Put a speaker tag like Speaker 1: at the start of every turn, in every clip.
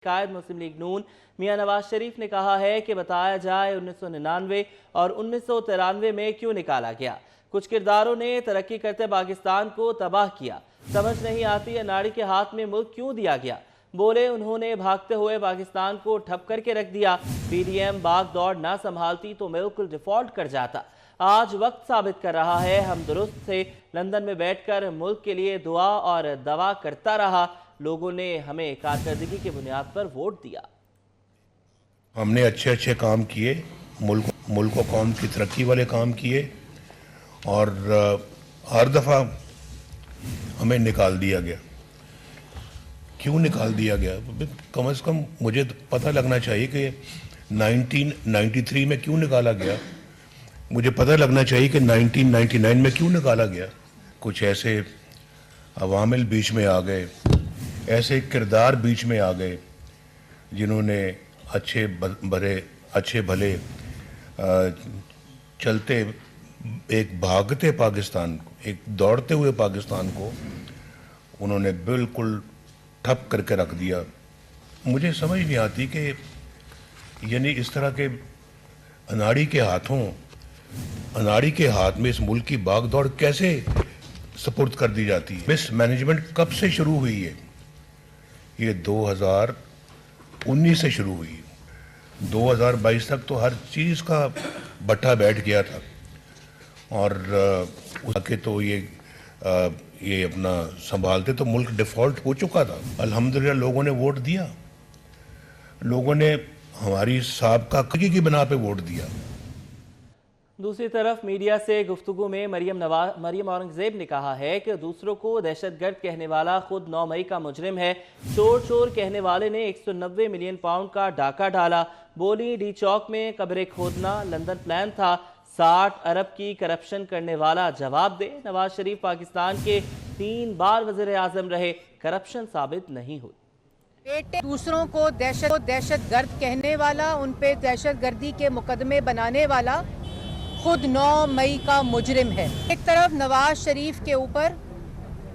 Speaker 1: कायद मुस्लिम league नून मियां नवाज शरीफ ने कहा है कि बताया जाए 1999 और 1993 में क्यों निकाला गया। कुछ किरदारों ने तरक्की करते पाकिस्तान को तबाह किया। समझ नहीं आती अनाड़ी के हाथ में मुल्क क्यों दिया गया। बोले उन्होंने भागते हुए पाकिस्तान को ठप करके रख दिया। पीडीएम भाग दौड़ ना संभालती तो बिल्कुल डिफॉल्ट कर जाता। आज वक्त साबित कर रहा है हम दुरुस्त थे। लंदन में बैठकर मुल्क के लिए दुआ और दवा करता रहा। लोगों ने हमें कारकर्दगी की बुनियाद पर वोट दिया।
Speaker 2: हमने अच्छे अच्छे काम किए, मुल्क और कौम की तरक्की वाले काम किए और हर दफ़ा हमें निकाल दिया गया। क्यों निकाल दिया गया? कम से कम मुझे पता लगना चाहिए कि 1993 में क्यों निकाला गया। मुझे पता लगना चाहिए कि 1999 में क्यों निकाला गया। कुछ ऐसे अवामिल बीच में आ गए, ऐसे किरदार बीच में आ गए जिन्होंने अच्छे भले चलते एक भागते पाकिस्तान को, एक दौड़ते हुए पाकिस्तान को उन्होंने बिल्कुल ठप करके रख दिया। मुझे समझ नहीं आती कि यानी इस तरह के अनाड़ी के हाथ में इस मुल्क की भागदौड़ कैसे सपुर्द कर दी जाती है। मिस मैनेजमेंट कब से शुरू हुई है? ये 2019 से शुरू हुई। 2022 तक तो हर चीज़ का भट्ठा बैठ गया था और उसके तो ये अपना संभालते तो मुल्क डिफ़ॉल्ट हो चुका था। अल्हम्दुलिल्लाह लोगों ने वोट दिया, लोगों ने हमारी साबका की बना पे वोट दिया।
Speaker 1: दूसरी तरफ मीडिया से गुफ्तगू में मरियम औरंगजेब ने कहा है कि दूसरों को दहशतगर्द कहने वाला खुद 9 मई का मुजरिम है। चोर कहने वाले ने 190 मिलियन पाउंड का डाका डाला। बोली डी चौक में कब्रें खोदना लंदन प्लान था। 60 अरब की करप्शन करने वाला जवाब दे। नवाज शरीफ पाकिस्तान के 3 बार वज़ीर आज़म रहे, करप्शन साबित नहीं हुई।
Speaker 3: बेटे दूसरों को दहशतगर्द कहने वाला, उन पे दहशतगर्दी के मुकदमे बनाने वाला खुद 9 मई का मुजरिम है। एक तरफ नवाज शरीफ के ऊपर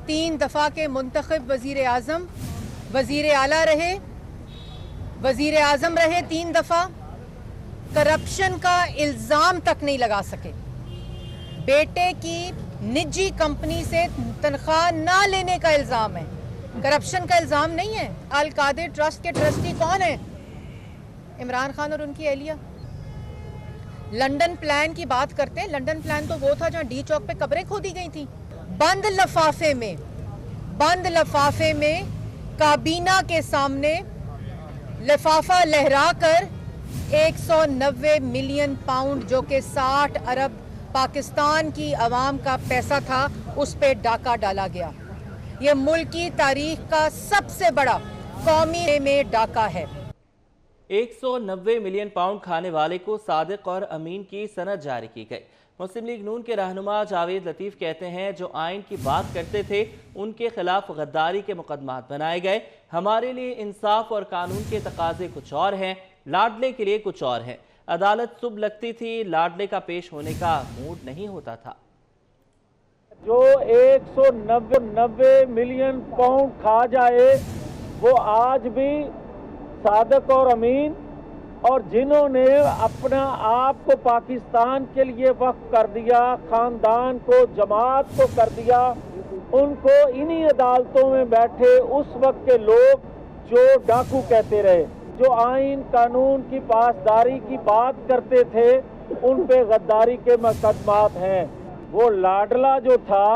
Speaker 3: 3 दफ़ा के मुंतखब वज़ीर आज़म, वज़ीर आला रहे, वज़ीर आज़म रहे 3 दफ़ा, करप्शन का इल्ज़ाम तक नहीं लगा सके। बेटे की निजी कंपनी से तनख्वाह ना लेने का इल्ज़ाम है, करप्शन का इल्ज़ाम नहीं है। अल कादिर ट्रस्ट के ट्रस्टी कौन है? इमरान खान और उनकी एहलिया। लंदन प्लान की बात करते हैं, लंदन प्लान तो वो था जहां डी चौक पे कब्रें खोदी गई थी। बंद लफाफे में काबीना के सामने लिफाफा लहराकर 190 मिलियन पाउंड जो कि 60 अरब पाकिस्तान की आवाम का पैसा था, उस पे डाका डाला गया। ये मुल्क की तारीख का सबसे बड़ा कौमी में डाका है।
Speaker 1: 190 मिलियन पाउंड खाने वाले को सादिक और अमीन की सनद जारी की गई। मुस्लिम लीग नून के रहनुमा जावेद लतीफ़ कहते हैं जो आइन की बात करते थे उनके खिलाफ गद्दारी के मुकदमात बनाए गए। हमारे लिए इंसाफ और कानून के तकाजे कुछ और हैं, लाडले के लिए कुछ और हैं। अदालत सुबह लगती थी, लाडले का पेश होने का मूड नहीं होता था।
Speaker 4: जो 190 मिलियन पाउंड खा जाए वो आज भी सादिक और अमीन और जिन्होंने अपना आप को पाकिस्तान के लिए वक्फ कर दिया, खानदान को, जमात को कर दिया, उनको इन्हीं अदालतों में बैठे उस वक्त के लोग जो डाकू कहते रहे, जो आइन कानून की पासदारी की बात करते थे, उन पे गद्दारी के मुकदमात हैं। वो लाडला जो था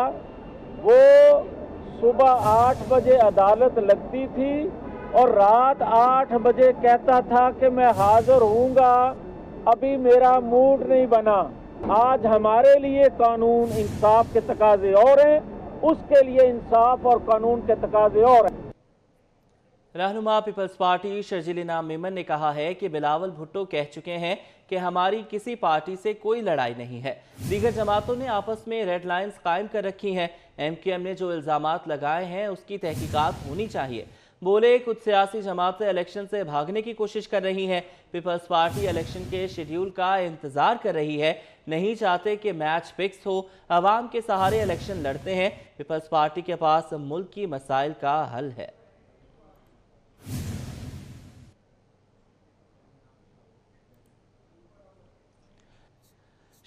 Speaker 4: वो सुबह 8 बजे अदालत लगती थी और रात 8 बजे कहता था कि मैं हाजिर हूँगा, अभी मेरा मूड नहीं बना। आज हमारे लिए कानून इंसाफ के तकाजे और हैं, उसके लिए इंसाफ और कानून के तकाजे और हैं।
Speaker 1: रहनुमा पीपल्स पार्टी शर्जील इनाम मेमन ने कहा है कि बिलावल भुट्टो कह चुके हैं कि हमारी किसी पार्टी से कोई लड़ाई नहीं है। दीगर जमातों ने आपस में रेड लाइंस कायम कर रखी हैं। MQM ने जो इल्ज़ामात लगाए हैं उसकी तहकीकात होनी चाहिए। बोले कुछ सियासी जमातें इलेक्शन से भागने की कोशिश कर रही हैं। पीपल्स पार्टी इलेक्शन के शेड्यूल का इंतजार कर रही है, नहीं चाहते कि मैच फिक्स हो, अवाम के सहारे इलेक्शन लड़ते हैं। पीपल्स पार्टी के पास मुल्क की मसाइल का हल है।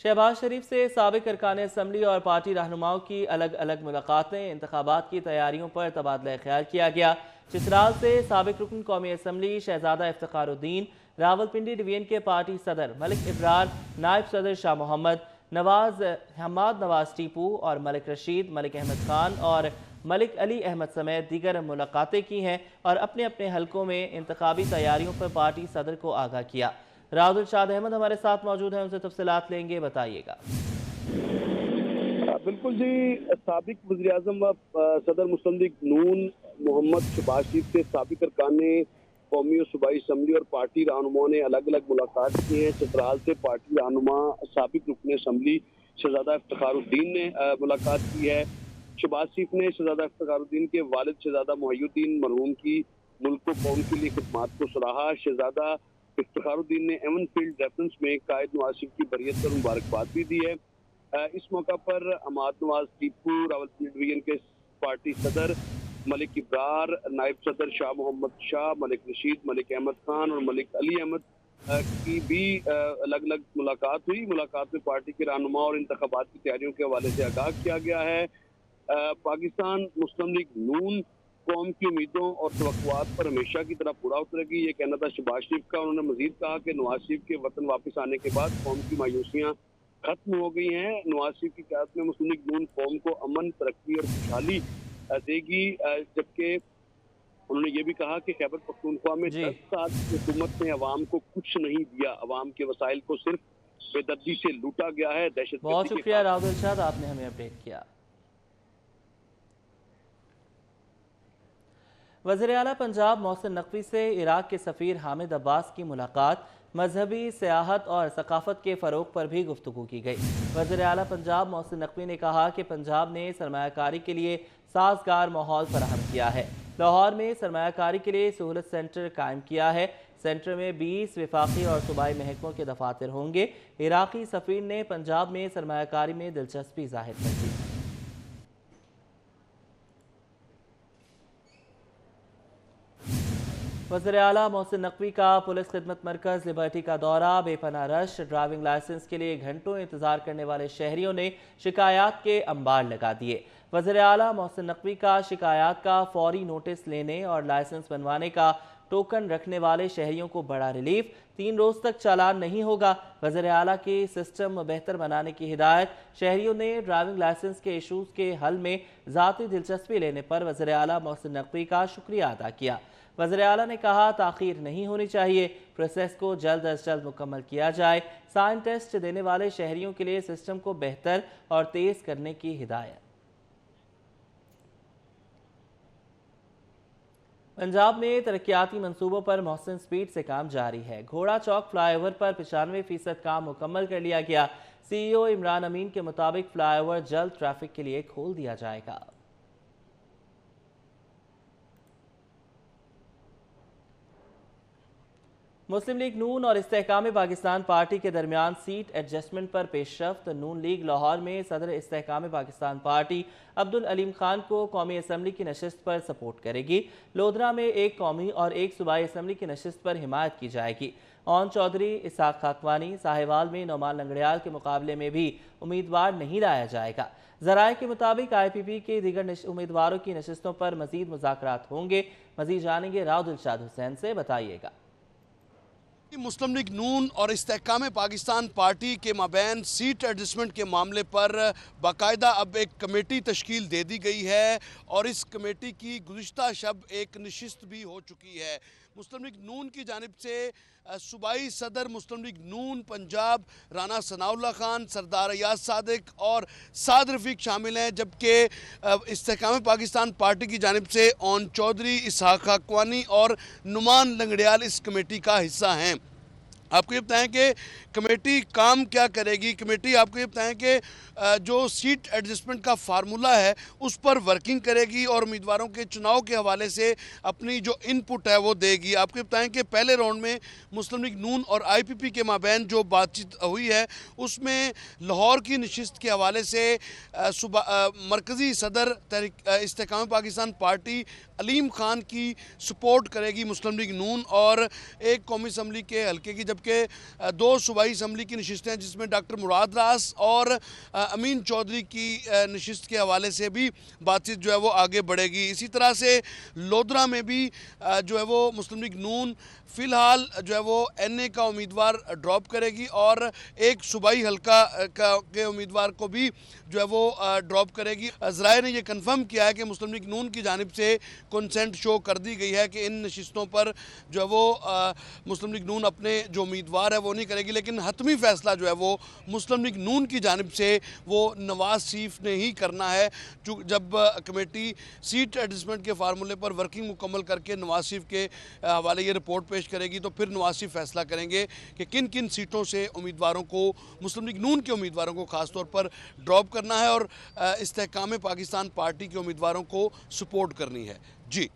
Speaker 1: शहबाज शरीफ से साबिक अरकान असम्बली और पार्टी रहनुमाओं की अलग अलग मुलाकातें, इंतखाबात की तैयारियों पर तबादला ख्याल किया गया। चित्राल से साबिक रुकन कौमी असम्बली शहजादा इफ्तिखारुद्दीन, रावलपिंडी डिवीजन के पार्टी सदर मलिक इब्रार, नायब सदर शाह मोहम्मद, हम्माद नवाज टीपू और मलिक रशीद, मलिक अहमद खान और मलिक अली अहमद समेत दीगर मुलाकातें की हैं और अपने अपने हलकों में इंतखाबी तैयारियों पर पार्टी सदर को आगाह किया। राहुल शाद अहमद हमारे साथ मौजूद हैं, उनसे तफसीलात लेंगे, बताइएगा।
Speaker 5: बिल्कुल जी, साबिक वज़ीर-ए-आज़म व सदर मुस्लिम लीग नून मोहम्मद शहबाज शरीफ से साबिक अरकान कौमी और सूबाई असम्बली और पार्टी रहनुमाओं ने अलग अलग मुलाकात की है। चित्राल से पार्टी रहनुमा साबिक रुकन असम्बली शहजादा इफ्तिखारुद्दीन ने मुलाकात की है। शहबाज शरीफ ने शहजादा इफ्तिखारुद्दीन के वालिद शहजादा मुहय्युद्दीन मरहूम की मुल्क व कौम के लिए खिदमात को सराहा। शहजादा इफ्तिखारुद्दीन ने एवन फील्ड रेफरेंस में कायद नवाज शरीफ की बरियत पर मुबारकबाद भी दी है। इस मौका पर हम्माद नवाज टीपू, रावलपिंडी डिवीजन के पार्टी सदर मलिक इब्रार, नायब सदर शाह मोहम्मद शाह, मलिक रशीद, मलिक अहमद खान और मलिक अली अहमद की भी अलग अलग मुलाकात हुई। मुलाकात में पार्टी के रहनुमा और इंतखाबात की तैयारियों के हवाले से आगाह किया गया है। पाकिस्तान मुस्लिम लीग नून कौम की उम्मीदों और तवक्कुआत पर हमेशा की तरह पूरा उतरेगी, ये कहना था शहबाज शरीफ का। उन्होंने मजीद कहा कि नवाज शरीफ के वतन वापस आने के बाद कौम की मायूसियाँ खत्म हो गई हैं। नवाज शरीफ की क़यादत में मुस्लिम लीग नून कौम को अमन, तरक्की और खुशहाली देगी। जबकि उन्होंने ये भी कहा कि खैबर पख्तूनख्वा में 10 साल की हुकूमत ने अवाम को कुछ नहीं दिया, अवाम के वसाइल को सिर्फ बेदर्दी से लूटा गया है। दहशत।
Speaker 1: बहुत शुक्रिया राहुल शाद, आपने हमें अपडेट किया। वज़ीर आला पंजाब मोहसिन नकवी से इराक के सफ़ीर हामिद अब्बास की मुलाकात, मजहबी सियाहत और सकाफत के फ़रोग पर भी गुफ्तगू की गई। वज़ीर आला पंजाब मोहसिन नकवी ने कहा कि पंजाब ने सरमायाकारी के लिए साजगार माहौल फराहम किया है। लाहौर में सरमायाकारी के लिए सहूलत सेंटर कायम किया है। सेंटर में 20 वफाकी और सूबाई महकमों के दफातर होंगे। इराक़ी सफ़ीर ने पंजाब में सरमायाकारी में दिलचस्पी जाहिर कर दी। वज़ीर आला मोहसिन नकवी का पुलिस खिदमत मरकज़ लिबर्टी का दौरा, बेपनाह रश, ड्राइविंग लाइसेंस के लिए घंटों इंतजार करने वाले शहरियों ने शिकायत के अंबार लगा दिए। वज़ीर आला मोहसिन नकवी का शिकायत का फौरी नोटिस लेने और लाइसेंस बनवाने का टोकन रखने वाले शहरियों को बड़ा रिलीफ, 3 रोज तक चालान नहीं होगा। वज़ीर आला के सिस्टम बेहतर बनाने की हिदायत। शहरियों ने ड्राइविंग लाइसेंस के इशूज़ के हल में ज़ाती दिलचस्पी लेने पर वज़ीर आला मोहसिन नकवी का शुक्रिया अदा किया। वज़ीर आला ने कहा ताख़ीर नहीं होनी चाहिए, प्रोसेस को जल्द अज जल्द मुकम्मल किया जाए। साइन टेस्ट देने वाले शहरियों के लिए सिस्टम को बेहतर और तेज़ करने की हिदायत। पंजाब में तरक्याती मंसूबों पर मौसम स्पीड से काम जारी है। घोड़ा चौक फ्लाईओवर पर 95% काम मुकम्मल कर लिया गया। CEO इमरान अमीन के मुताबिक फ्लाईओवर जल्द ट्रैफिक के लिए खोल दिया जाएगा। मुस्लिम लीग नून और इस्तेहकाम पाकिस्तान पार्टी के दरमियान सीट एडजस्टमेंट पर पेशरफ्त। नून लीग लाहौर में सदर इस्तेहकाम पाकिस्तान पार्टी अब्दुल अलीम खान को कौमी असम्बली की नशिस्त पर सपोर्ट करेगी। लोधरा में एक कौमी और एक सूबाई असम्बली की नशिस्त पर हिमायत की जाएगी। ओन चौधरी, इसहाक खाकवानी, साहिवाल में नौमान लंगड़ियाल के मुकाबले में भी उम्मीदवार नहीं लाया जाएगा। ज़राए के मुताबिक IPP के दीगर उम्मीदवारों की नशिस्तों पर मजीद मुज़ाकरात होंगे। मजीद जानेंगे राहुल शाद हुसैन से, बताइएगा।
Speaker 6: मुस्लिम लीग नून और इस्तेहकाम पाकिस्तान पार्टी के माबैन सीट एडजस्टमेंट के मामले पर बाकायदा अब एक कमेटी तश्कील दे दी गई है और इस कमेटी की गुज़िश्ता शब एक नशिस्त भी हो चुकी है। मुस्लिम लीग नून की जानिब से सूबाई सदर मुस्लिम लीग नून पंजाब राना सनाउल्लाह खान, सरदार अयाज सादिक और साद रफ़ीक शामिल हैं, जबकि इस्तेहकाम पाकिस्तान पार्टी की जानिब से ओन चौधरी, इसहाक खाकवानी और नुमान लंगड़ियाल इस कमेटी का हिस्सा हैं। आपको ये बताएं कि कमेटी काम क्या करेगी। कमेटी आपको ये बताएं कि जो सीट एडजस्टमेंट का फार्मूला है उस पर वर्किंग करेगी और उम्मीदवारों के चुनाव के हवाले से अपनी जो इनपुट है वो देगी। आपको ये बताएं कि पहले राउंड में मुस्लिम लीग नून और IPP के माबैन जो बातचीत हुई है उसमें लाहौर की नशिस्त के हवाले से मरकज़ी सदर इस्तेहकाम पाकिस्तान पार्टी अलीम खान की सपोर्ट करेगी मुस्लिम लीग नून और एक कौमी असम्बली के हल्के की, जबकि جبکہ دو صوبائی اسمبلی کی نشستیں ہیں جس میں ڈاکٹر مراد راس اور امین چودھری کی نشست کے حوالے سے بھی بات چیت جو ہے وہ آگے بڑھے گی. اسی طرح سے لودھرا میں بھی جو ہے وہ مسلم لیگ نون فی الحال جو ہے وہ این اے کا امیدوار ڈراپ کرے گی اور ایک صوبائی حلقہ کے امیدوار کو بھی جو ہے وہ ڈراپ کرے گی. ذرائع نے یہ کنفرم کیا ہے کہ مسلم لیگ نون کی جانب سے کنسنٹ شو کر دی گئی ہے کہ ان نشستوں پر جو ہے وہ مسلم لیگ نون اپنے جو امیدوار ہے وہ نہیں کرے گی, لیکن حتمی فیصلہ جو ہے وہ مسلم لیگ نون کی جانب سے وہ نواز شریف نے ہی کرنا ہے. جب کمیٹی سیٹ ایڈجسٹمنٹ کے فارمولے پر ورکنگ مکمل کر کے نواز شریف کے حوالے یہ رپورٹ پیش کرے گی تو پھر نواز شریف فیصلہ کریں گے کہ کن کن سیٹوں سے امیدواروں کو, مسلم لیگ نون کے امیدواروں کو خاص طور پر ڈراپ کرنا ہے اور استحکام پاکستان پارٹی کے امیدواروں کو سپورٹ کرنی ہے. جی